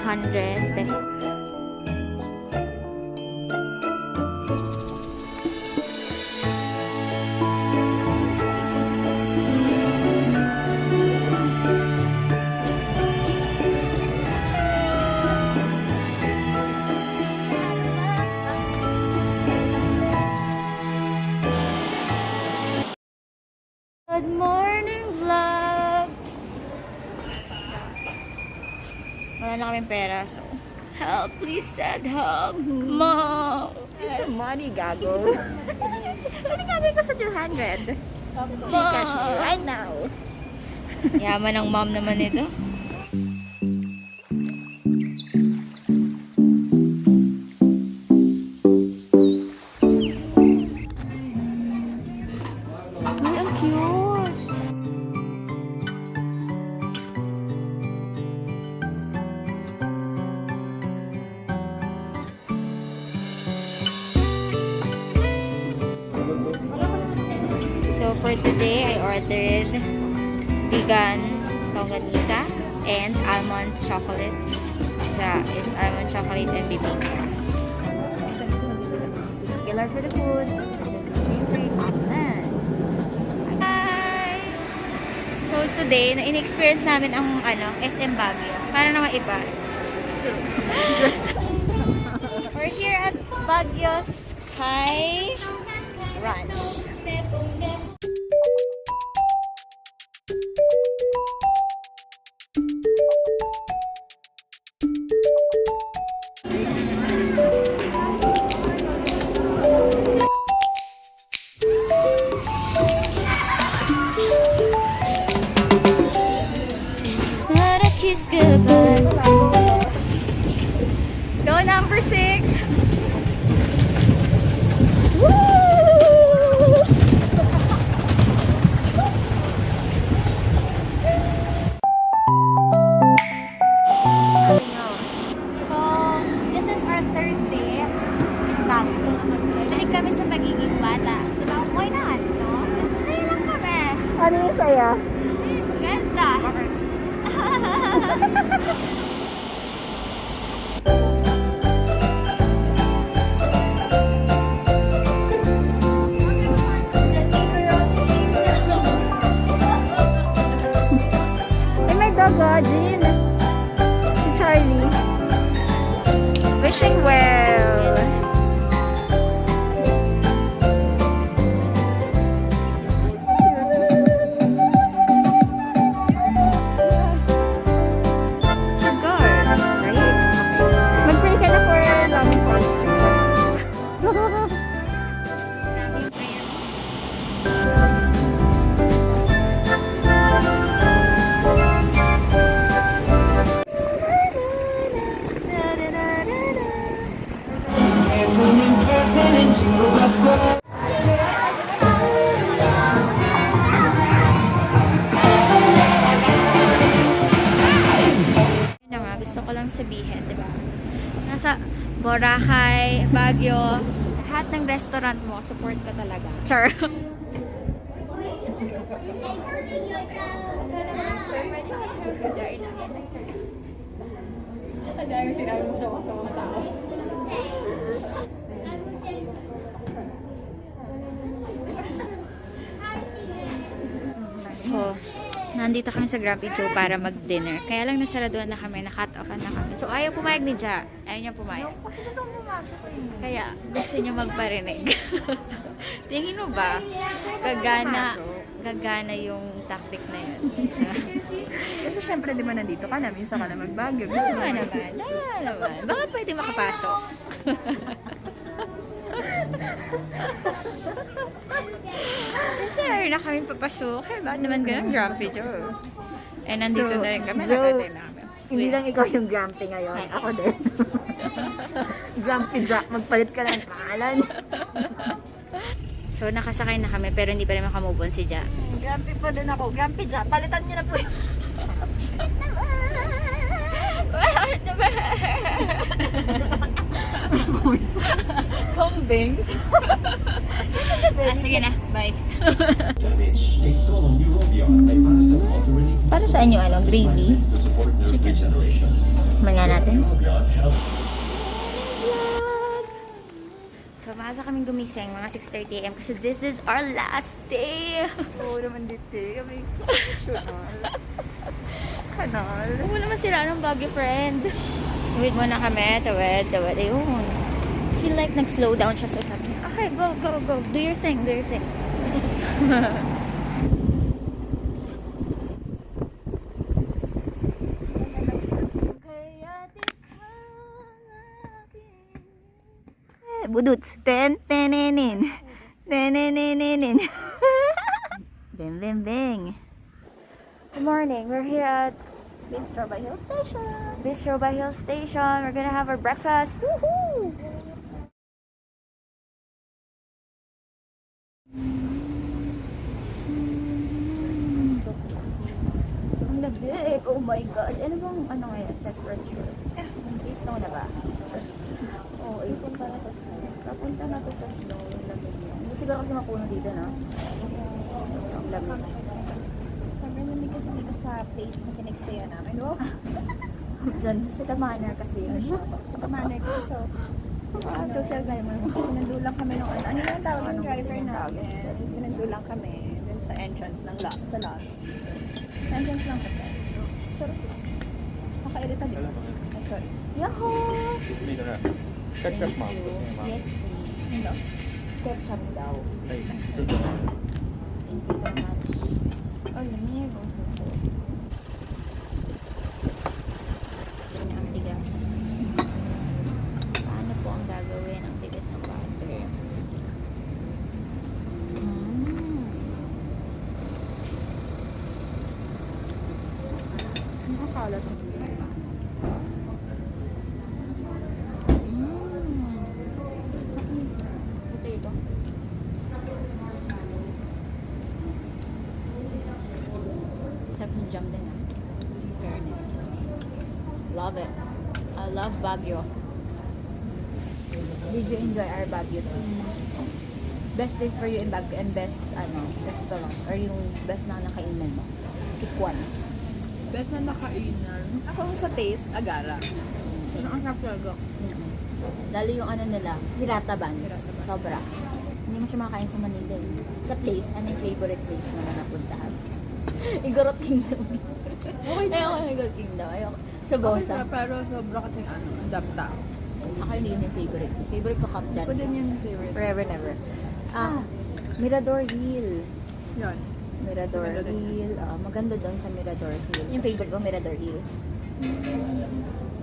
200 pesos. Good morning, vlog! Wala na kaming pera, so help, please send help, Mom! It's a money, gago. Ano gagawin ko sa 200? Gcash me right now. Yaman ng mom naman ito. Ay, ang cute! So for today, I ordered vegan longganisa and almond chocolate. Siya is almond chocolate and bibingka. Killer for the food. Hi! So today, na-in-experience namin ang SM Baguio. Para naman iba. We're here at Baguio Sky Ranch. Let a kiss goodbye. Go number 6. So, this is our third day in Baguio. Balik kami sa pagiging bata. Diba? Why not? No? Masaya lang kami. Ano yung saya? Ganda. Ay, may dog, Jean. Si Charlie. Wishing well. Good. Mag-pray ka na for loving first. Maraming prayer. Yun na nga, gusto ko lang sabihin, di ba? Nasa Boracay, Baguio, lahat ng restaurant mo, support ka talaga. Char. Ang dami sinabi mo sa mga tao. So, nandito kami sa Grumpy Joe para mag-dinner. Kaya lang nasaraduan na kami, na-cut offan na kami. So, ayaw pumayag ni Ja. Ayaw niya pumayag. Kasi gusto mo pumasok ko yun. Kaya, gusto niya magparinig. Tingin mo ba, gagana yung tactic na yun? Kasi syempre di ba nandito ka na, minsan ka na mag-Baguio. Gusto mo Dama naman. Baka pwede makapasok. Sir, na kami papasok. Hey, bakit naman ganun? Grumpy Joe. Eh, nandito na rin kami. Nakatay na kami. Hindi lang ikaw yung grumpy ngayon. Ako din. Grumpy Jack. Magpalit ka ng pangalan. So, nakasakay na kami pero hindi pa rin makamove on si Ja. Grumpy pa din ako. Grumpy Jack. Palitan niyo na po yun. Kambing. Sige na, bye. Para saan yung ano, gravy? Chicken. Manga natin. So, maaga kaming gumising, mga 6:30 AM kasi this is our last day. Oo naman dito kami. Kanal. Wala naman sila ng Baguio, friend. Tawid muna kami. Tawid. Ayun. Feel like nag-slow down siya, so sabi niya, okay, go. Do your thing. Budut. Tenenin. Bing. Good morning, we're here at Bistro Baguio Station. Bistro Baguio Station. We're gonna have our breakfast. Woohoo! Ang lamig! Oh my God! Ano bang ngayon? Temperature? Snow na ba? Oo, isos na to snow. Papunta na to sa snow. Yung lamig niya. Hindi siguro kasi mapuno dito, no? Sobrang lamig. Sobrang lamig kasi dito sa place na pinagstayan namin. Wow. Diyan, sa Manor kasi yun siya. Sa Kamanay kasi so, Social climber mo. sinandulang kami nung ano yung tawag ng Anong driver gusto mong namin. Sinandulang kami dun sa entrance ng sa lobby. Sa entrance lang kasi. Charot. Nakairita din. Ay, sorry. Yahoo! Ketchup Thank ma'am. you. Yes, please. Ano? Ketchup daw. Ay, Thank you so much. Oh, lamig. Also. Yan ang tigas. Paano po ang gagawin ang tigas ng butter? Nakakalat. Ito. Sarap ng jam din, ah. In fairness. Love it. I love Baguio. Did you enjoy our Baguio tour? Best place for you in Baguio and best restaurant or yung best na nakainan mo? Pick one. Best na nakainan. Ako sa taste, agara. So, ang sarap talaga. Lalo yung nila, Hirataban. Hirataban. Sobra. Hindi mo siya makakain sa Manila. Sa place, ano yung favorite place mo na napuntahan? Igorot Kingdom. Okay na. Ayoko na Igorot Kingdom. Ayoko. Sa Bosa. Okay, pero sobra kasing ang dami tao. Ako hindi yun yung favorite. Favorite ko Kapjan. Ko din yung favorite. Forever never. Mirador Hill. Yun. Mirador Maganda din. Hill. Maganda doon sa Mirador Hill. Yung favorite ko, Mirador Hill.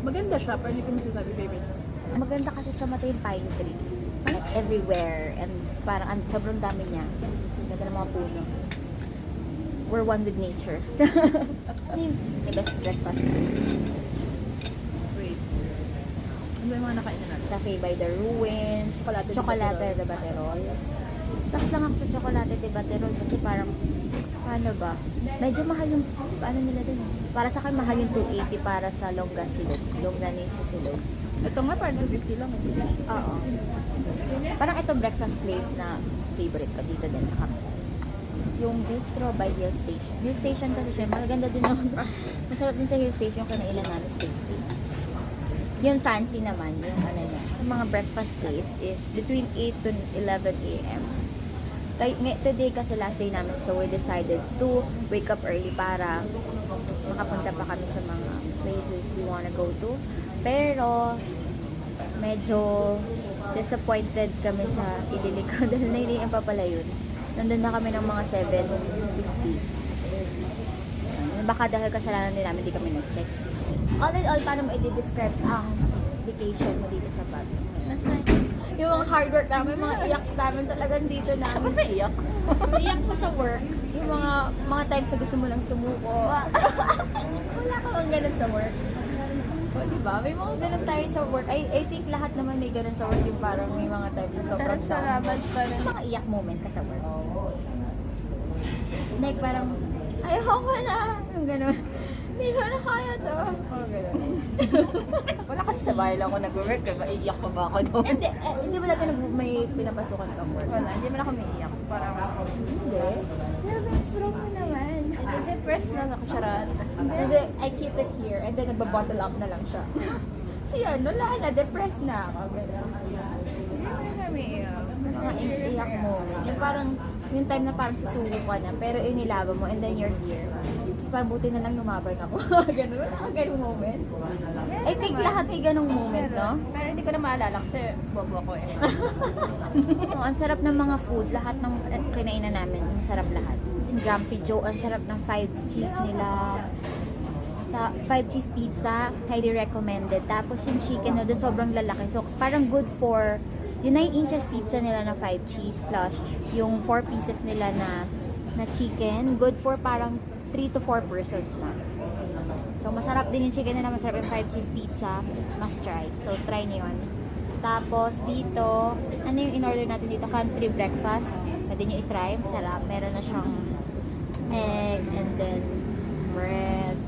Maganda siya, pero hindi ko masasabi favorite. Maganda kasi sa mata yung pine trees. Like everywhere. And parang sobrang dami niya. Ganda ng mga puno. We're one with nature. May best breakfast place. Wait. Ano ba yung mga nakainan natin? Cafe by the Ruins. Chocolate de Baterol. Saks lang ako sa Chocolate de Baterol kasi parang, paano ba? Medyo mahal yung, paano nila din? Para sa akin, mahal yung 280 para sa Longganisa Silog. Ito nga, parang 250 lang. Oo. Parang ito breakfast place na favorite ko dito din sa Kamsat. Yung Bistro by Hill Station. Hill Station kasi siya, maganda din naman. Masarap din sa Hill Station kung nailan namin steak. Yung fancy naman, yung niya. Yung mga breakfast place is between 8 to 11 a.m. Today kasi last day namin, so we decided to wake up early para makapunta pa kami sa mga places we wanna go to. Pero, medyo disappointed kami sa Ililiko dahil nailihan pa pala yun. Nandun na kami ng mga 7:50. Baka dahil kasalanan din namin, hindi kami nag-check. All in all, paano mo i-describe ang vacation mo dito sa Baguio? Yung mga hard work namin, mga iyak namin talagang dito na. Ba't na iyak? Iyak pa sa work. Yung mga times na gusto mo lang sumuko. Wala kang ganun sa work. O, diba? May mga ganun tayo sa work. I think lahat naman may ganun sa work. Yung parang may mga times na sobrang down. Mga iyak moment ka sa work. Like parang, ayoko na. Yung ganun. Hindi ko na kaya to. Wala kasi sa bahay lang ako nag-work. Maiiyak pa ba ako doon? Hindi ba dati may pinapasukan kang work? Wala, hindi mo na kami iiyak. Parang Hindi. Pero may strong mo naman. depressed lang ako, charot. Kasi I keep it here and then nagbabottle up na lang siya. Siya, wala na, depressed na ako. Hindi mo kami iiyak. Mga iyak moment. Yung parang, yung time na parang susuko ka na, pero inilaban mo and then you're here. Parang buti na lang lumaban ako. Ganun, wala ka ganung moment. I think lahat may ganung moment, no? Pero hindi ko na maalala kasi bobo ako eh. Oh, ang sarap ng mga food. Lahat ng kinainan namin, ang sarap lahat. Grumpy Joe, ang sarap ng 5 cheese nila. 5 cheese pizza, highly recommended. Tapos yung chicken na sobrang lalaki. So, parang good for yung 9 inches pizza nila na 5 cheese plus yung 4 pieces nila na chicken. Good for parang 3 to 4 persons na. So, masarap din yung chicken nila. Masarap yung 5 cheese pizza. Must try. So, try nyo yun. Tapos, dito, ano yung in-order natin dito? Country breakfast. Pwede nyo i-try. Masarap. Meron na siyang egg and then bread,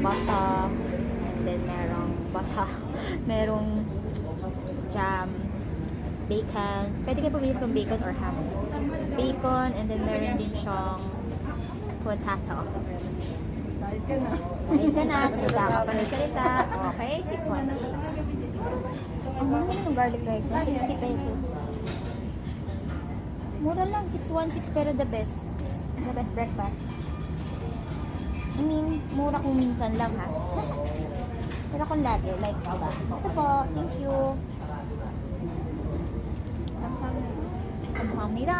bata, and then merong bata, merong jam, bacon. Pwede kayo pumili kung bacon or ham. Bacon, and then meron din siyang potato. Kahit ka na. Kahit ka na, salita ka pa ng salita. Okay, 616. Ang mura ng garlic rice, 60 pesos. Mura lang, 616 pero the best. The best breakfast. I mean, mura kung minsan lang ha. Pero kung lagi, like, diba? Ito po, thank you. Kamsahamnida.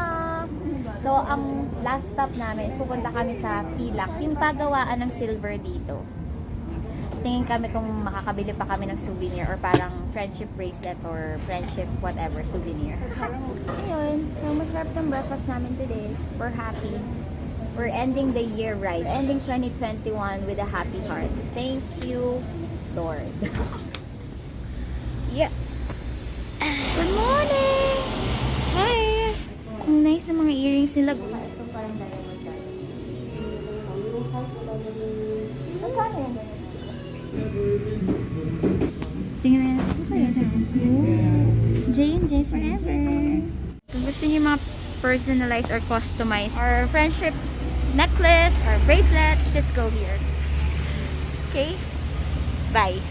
So, ang last stop namin is pupunta kami sa Pilak, yung pagawaan ng silver dito. Tingin kami kung makakabili pa kami ng souvenir or parang friendship bracelet or friendship whatever souvenir. Ayun, so masarap ng breakfast namin today. We're happy. We're ending the year right. Ending 2021 with a happy heart. Thank you, Lord. Yeah. Good morning! Hi! Ang nice ang mga earrings nila. Ito parang diamond diamond. Magkano yan? Tingnan na. J&J forever. Kung gusto niyo mga personalized or customized or friendship necklace or bracelet, just go here. Okay? Bye.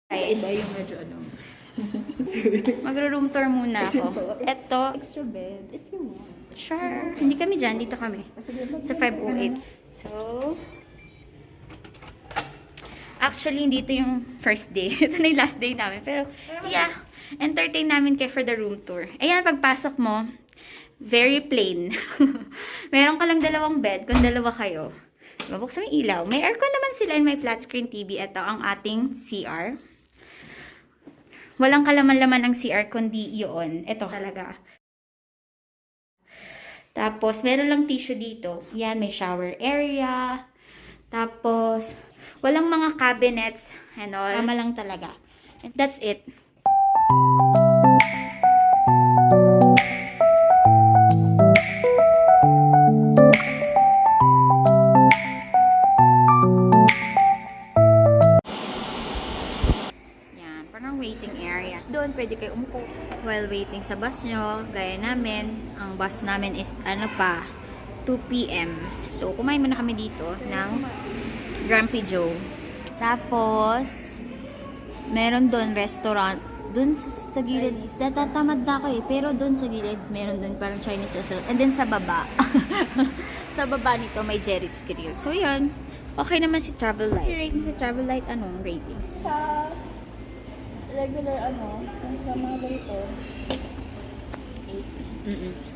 Guys, Medyo ano. magro-room tour muna ako. Ito, Extra bed, if you want. sure. Hindi kami dyan. Dito kami. Sa 508. So, actually, hindi ito yung first day. Ito na yung last day namin. Pero, yeah. Entertain namin kayo for the room tour. Ayan, pagpasok mo, very plain. Meron ka lang 2 bed kung 2 kayo. Mabuksan yung ilaw. May aircon naman sila and may flat screen TV. Ito ang ating CR. Walang kalaman-laman ang CR kundi yun. Ito talaga. Tapos, meron lang tissue dito. Yan, may shower area. Tapos, walang mga cabinets and all. Tama lang talaga. And that's it. Yan, parang waiting area. Doon, pwede kayo umupo while waiting sa bus nyo. Gaya namin, ang bus namin is, 2 p.m. So, kumain muna kami dito ng Grumpy Joe. Tapos, meron doon restaurant. Doon sa gilid, natatamad na ako eh. Pero doon sa gilid, meron doon parang Chinese restaurant. And then sa baba, sa baba nito may Jerry's Grill. So, yun. Okay naman si Travel Light. I-rate mo si Travel Light, anong ratings? Sa regular sa mga ganito, 8. Mm-mm.